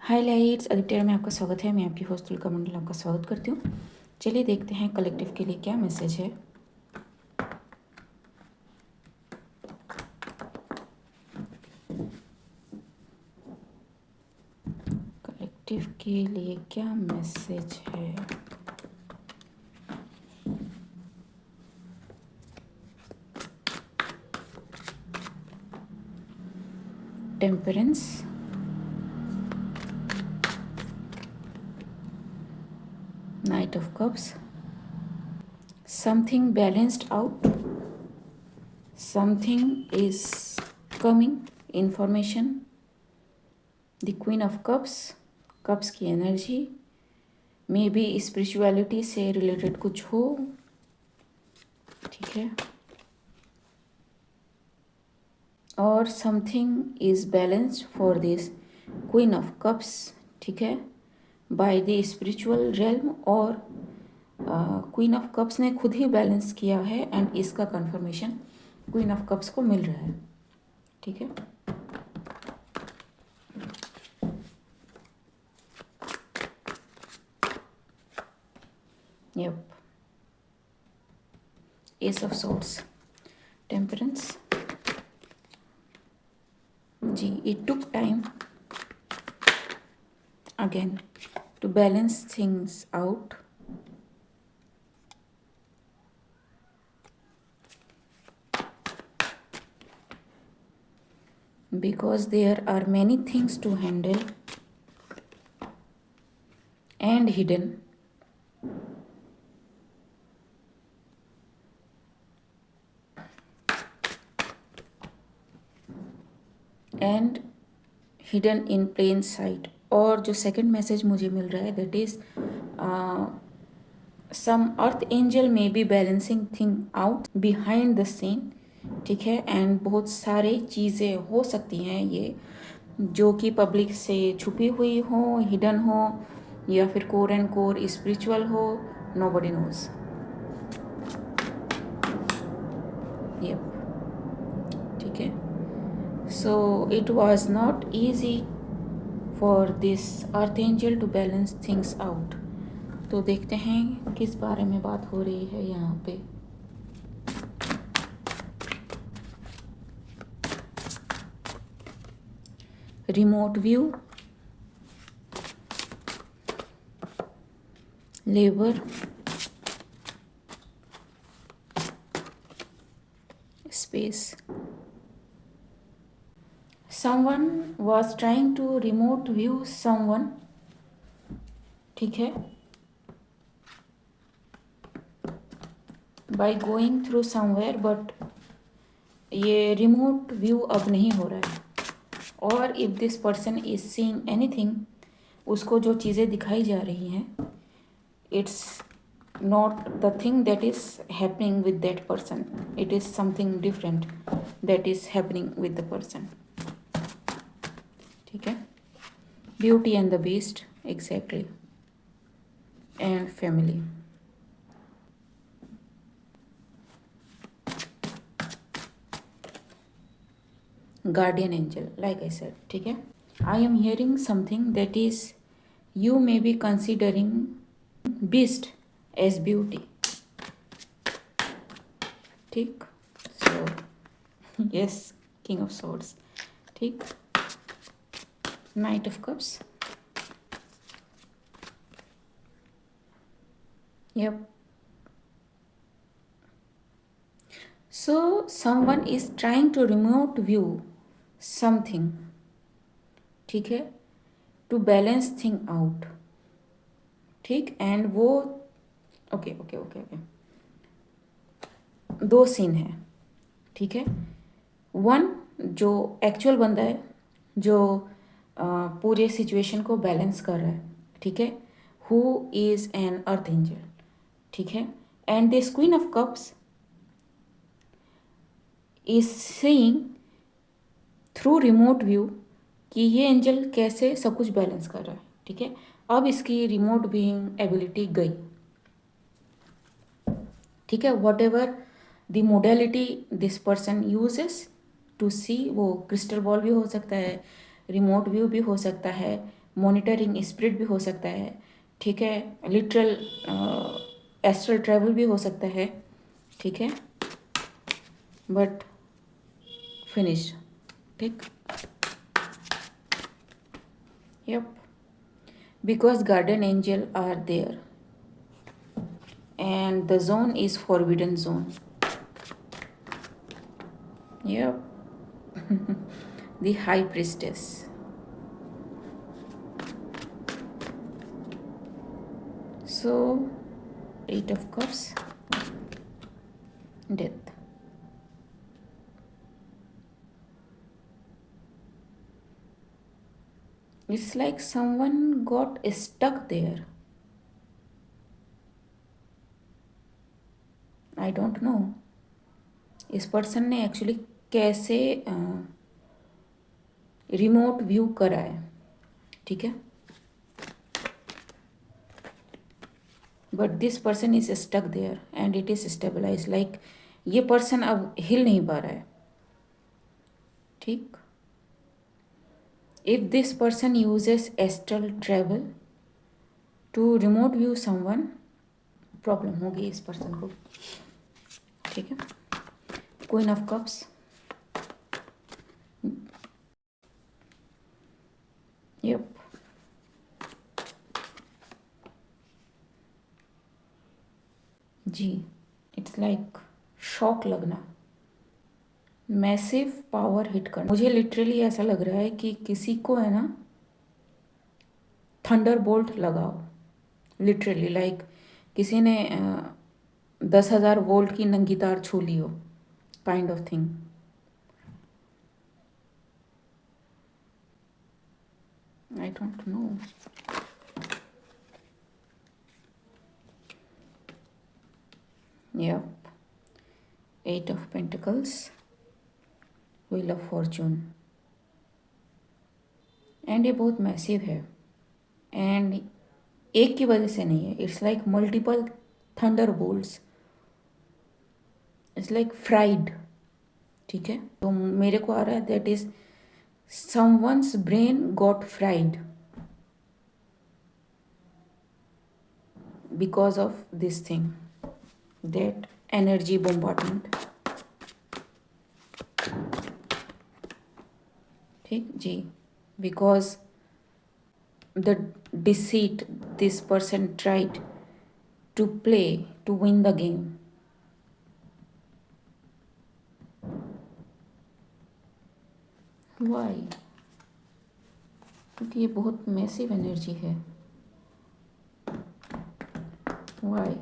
हाय lights, Aditya में आपका स्वागत है। मैं आपकी होस्ट तुलका मंडल आपका स्वागत करती हूँ। चलिए देखते हैं कलेक्टिव के लिए क्या मैसेज है। कलेक्टिव के लिए क्या मैसेज है। Temperance, night of cups, something balanced out, something is coming, information, the queen of cups, cups की एनर्जी, मे बी स्पिरिचुअलिटी से रिलेटेड कुछ हो, ठीक है, और something is balanced for this queen of cups, ठीक है, बाय द स्पिरिचुअल रेल्म, और क्वीन ऑफ कप्स ने खुद ही बैलेंस किया है एंड इसका कंफर्मेशन क्वीन ऑफ कप्स को मिल रहा है, ठीक है। Yup, ace of swords, temperance, जी, it took time again to balance things out, because there are many things to handle and hidden, and hidden in plain sight। और जो second message मुझे मिल रहा है that is some earth angel maybe balancing thing out behind the scene, ठीक है। And बहुत सारे चीज़ें हो सकती हैं ये जो कि पब्लिक से छुपी हुई हो, हिडन हो, या फिर कोर एंड कोर स्पिरिचुअल हो, नोबडी नोज। यप, ठीक है। So it was not easy for this earth angel to balance things out. तो देखते हैं किस बारे में बात हो रही है यहाँ पे। Remote view, labour, space. someone was trying to remote view someone, ठीक है, by going through somewhere, but ये रिमोट व्यू अब नहीं हो रहा है। और if this person is seeing anything, उसको जो चीज़ें दिखाई जा रही हैं, it's not the thing that is happening with that person, it is something different that is happening with the person, ठीक है। Beauty and the beast, exactly, and family. guardian angel, like I said, ठीक है। I am hearing something that is you may be considering beast as beauty, ठीक। So yes, king of swords, ठीक। knight of cups, yep। So someone is trying to remote view something, ठीक है, to balance thing out, ठीक। And वो okay okay okay okay, दो scene है, ठीक है। वन जो एक्चुअल बंदा है जो पूरे सिचुएशन को बैलेंस कर रहा है, ठीक है, who is an earth angel, ठीक है। And this queen of cups is seeing through remote view कि ये एंजल कैसे सब कुछ बैलेंस कर रहा है, ठीक है। अब इसकी रिमोट व्यूइंग एबिलिटी गई, ठीक है। Whatever the modality this person uses to see, वो क्रिस्टल बॉल भी हो सकता है, रिमोट व्यू भी हो सकता है, मॉनिटरिंग स्पिरिट भी हो सकता है, ठीक है, लिटरल एस्ट्रल ट्रैवल भी हो सकता है, ठीक है, बट फिनिश्ड, ठीक, yup, because garden angel are there and the zone is forbidden zone. Yep. The high priestess. So 8 of cups, death. It's like someone got stuck there. I don't know इस person ने actually कैसे remote view करा है, ठीक है, but this person is stuck there and it is stabilize, like ये person अब हिल नहीं पा रहा है, ठीक। If this person uses astral travel to remote view someone, problem होगी इस पर्सन को, ठीक है। क्वीन ऑफ कप्स, यप, जी, इट्स लाइक शॉक लगना, मैसिव पावर हिट करना। मुझे लिटरली ऐसा लग रहा है कि किसी को है ना थंडर बोल्ट लगाओ, लिटरली लाइक किसी ने 10,000 वोल्ट की नंगी तार छू ली हो, kind of thing. I don't know, yep, 8 of Pentacles, Wheel of Fortune, and ये बहुत मैसिव है, एंड एक की वजह से नहीं है, it's like multiple thunder bolts, it's like fried, ठीक है। तो मेरे को आ रहा है that is someone's brain got fried because of this thing, that energy bombardment, ठीक जी, बिकॉज the deceit this person tried to play to win the game. Why? क्योंकि ये बहुत मैसिव एनर्जी है। Why?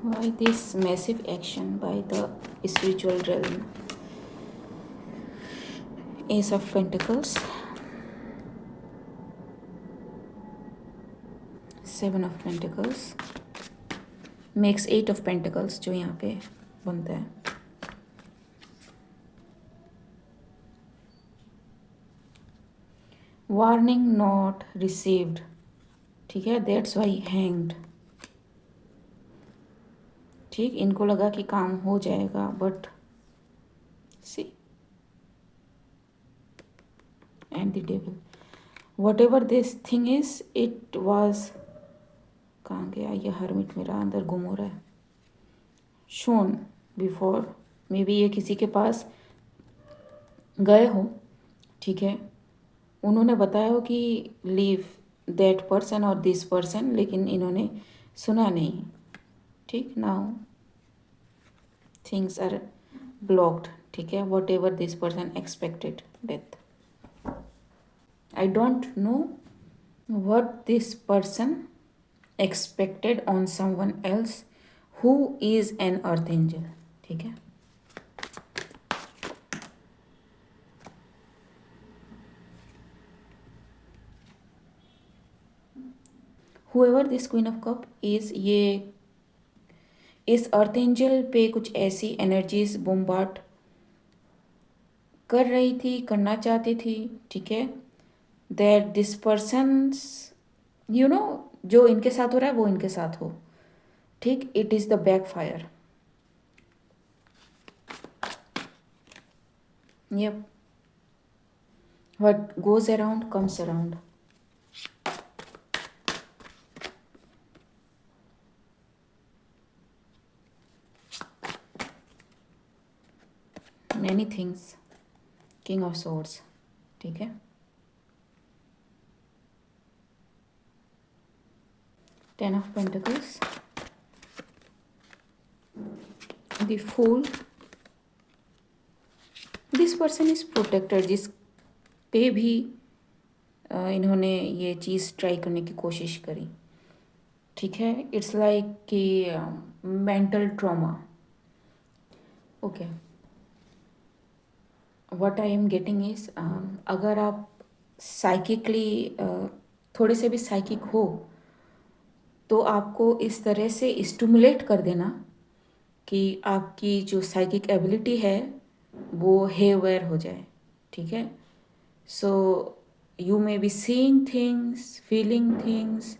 Why this massive action by the spiritual realm? Ace of Pentacles, 7 of Pentacles, makes 8 of Pentacles जो यहाँ पे बनता है। Warning not received, ठीक है, that's why hanged, ठीक। इनको लगा कि काम हो जाएगा, but see and the devil, whatever this thing is, it was, कहाँ गया ये हरमिट, मेरा अंदर गुम हो रहा है, शोन बिफोर, मे बी ये किसी के पास गए हो, ठीक है, उन्होंने बताया हो कि लीव दैट पर्सन और दिस पर्सन, लेकिन इन्होंने सुना नहीं, ठीक। नाउ थिंग्स आर ब्लॉक्ड, ठीक है, what ever this person expected death. I don't know what this person expected on someone else who is an earth angel, ठीक है। whoever this queen of cup is, ये इस अर्थ angel पे कुछ ऐसी energies बोम्बार्ड कर रही थी, करना चाहती थी, ठीक है, that this persons, you know, जो इनके साथ हो रहा है वो इनके साथ हो, ठीक। It is the backfire. Yup, what goes around comes around. Many things, king of swords, ठीक है। Ten of pentacles, the fool. This person is protected, जिस पे भी इन्होंने ये चीज़ ट्राई करने की कोशिश करी, ठीक है। इट्स लाइक कि mental trauma. Okay, what I am getting is, अगर आप साइकिकली थोड़े से भी साइकिक हो तो आपको इस तरह से स्टिमुलेट कर देना कि आपकी जो साइकिक एबिलिटी है वो हेवेयर हो जाए, ठीक है। So you may be seeing things, feeling things,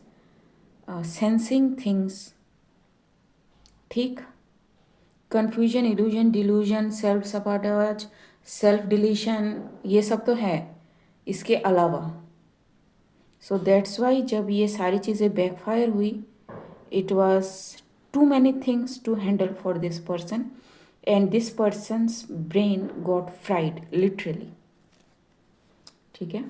sensing things, ठीक। Confusion, illusion, delusion, self sabotage, self deletion, ये सब तो है इसके अलावा। सो दैट्स वाई जब ये सारी चीज़ें बैकफायर हुई, it was too many things to handle for this person and this person's brain got fried literally, ठीक है।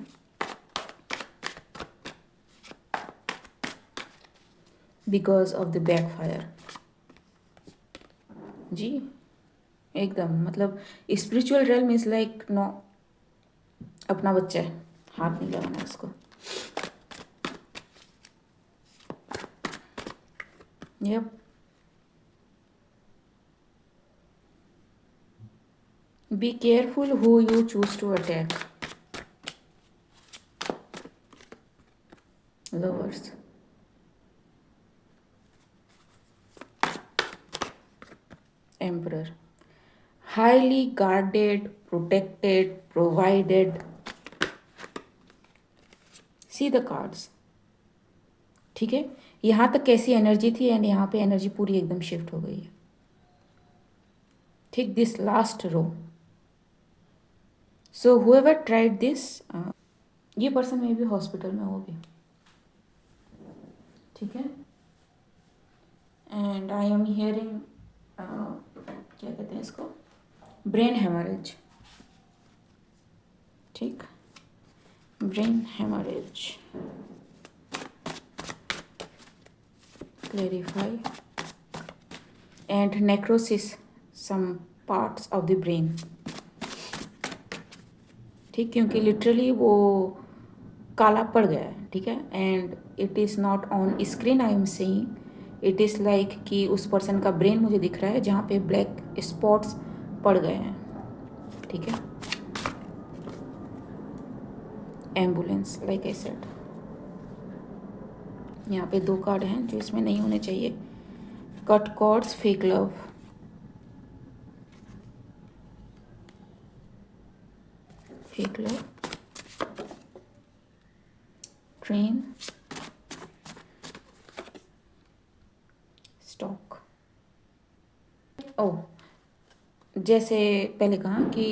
बिकॉज ऑफ द बैकफायर, जी एकदम, मतलब spiritual realm is like no, अपना बच्चा है, हाथ नहीं लगाना इसको। Yup, be careful who you choose to attack. Lovers, emperor, highly guarded, protected, provided, see the cards, ठीक है। यहाँ तक कैसी एनर्जी थी एंड यहाँ पे एनर्जी पूरी एकदम शिफ्ट हो गई है, ठीक। This last row, so whoever tried this, ये पर्सन में भी हॉस्पिटल में हो भी, ठीक है। एंड आई एम हियरिंग, क्या कहते हैं इसको, ब्रेन हेमरेज, ठीक। Brain haemorrhage, clarify, and necrosis some parts of the brain, ठीक। क्योंकि लिटरली वो काला पड़ गया है, ठीक है। And it is not on screen, I am saying it is like कि उस पर्सन का ब्रेन मुझे दिख रहा है जहाँ पे ब्लैक स्पॉट्स पड़ गए हैं, ठीक है। एम्बुलेंस, लाइक आई सेड, यहाँ पे 2 कार्ड हैं जो इसमें नहीं होने चाहिए। Cut cords, fake love, fake love, train, stock. Oh, जैसे पहले कहा कि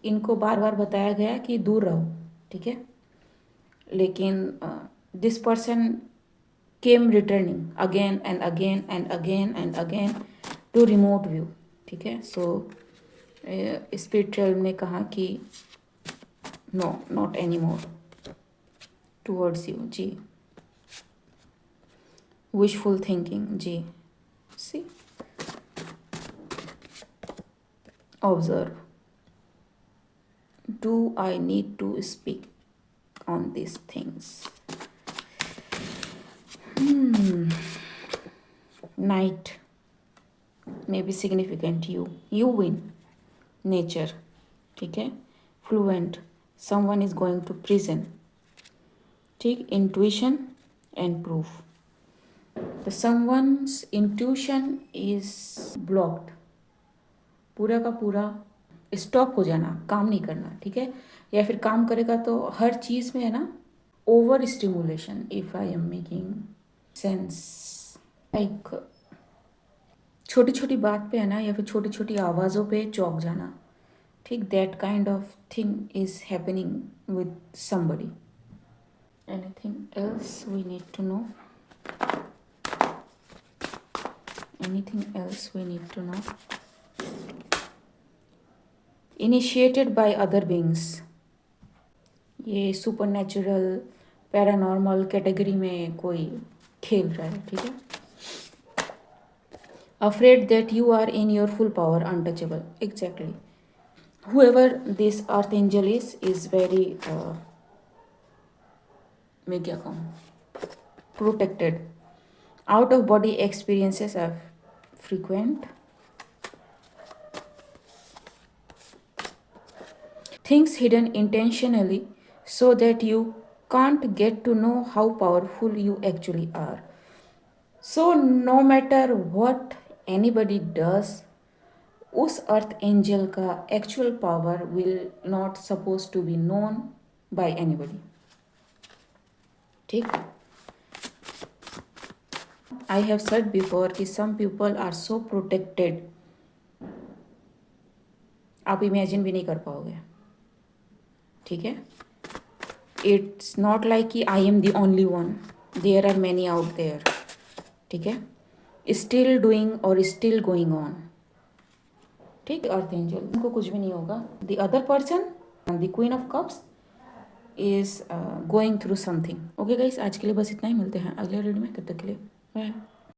इनको बार बार बताया गया कि दूर रहो, ठीक है। लेकिन this person came returning again and again and again and again to remote view, ठीक है। सो स्पिरिचुअल ने कहा कि no, not any more towards you, जी। विशफुल थिंकिंग, जी। See, observe, do I need to speak on these things? Night may be significant, you win, nature, ठीक है। fluent, someone is going to prison, ठीक। intuition and proof, the someone's intuition is blocked, पूरा का पूरा stop हो जाना, काम नहीं करना, ठीक है। या फिर काम करेगा तो हर चीज़ में है ना over stimulation, if I am making sense like छोटी छोटी बात पे है ना, या फिर छोटी छोटी आवाज़ों पे चौंक जाना, ठीक, that kind of thing is happening with somebody. Anything else we need to know? Anything else we need to know? Initiated by other beings. ये सुपर नेचुरल पैरानॉर्मल कैटेगरी में कोई खेल रहा है, ठीक है. Afraid that you are in your full power, untouchable. Exactly. Whoever this archangel is very मैं क्या कहूँ, protected. Out of body experiences are frequent. Things hidden intentionally so that you can't get to know how powerful you actually are. So no matter what anybody does, उस earth angel का actual power will not suppose to be known by anybody. ठीक. I have said before कि some people are so protected, आप imagine भी नहीं कर पाओगे. ठीक है. इट्स नॉट लाइक कि I am the only one, there are many out there. ठीक है. स्टिल डूइंग और स्टिल गोइंग ऑन. ठीक. अर्थ एंजल उनको कुछ भी नहीं होगा. The other person, the queen of cups, is going through something. Okay guys, आज के लिए बस इतना ही. मिलते हैं अगले रीड में. तब तक के लिए बाय.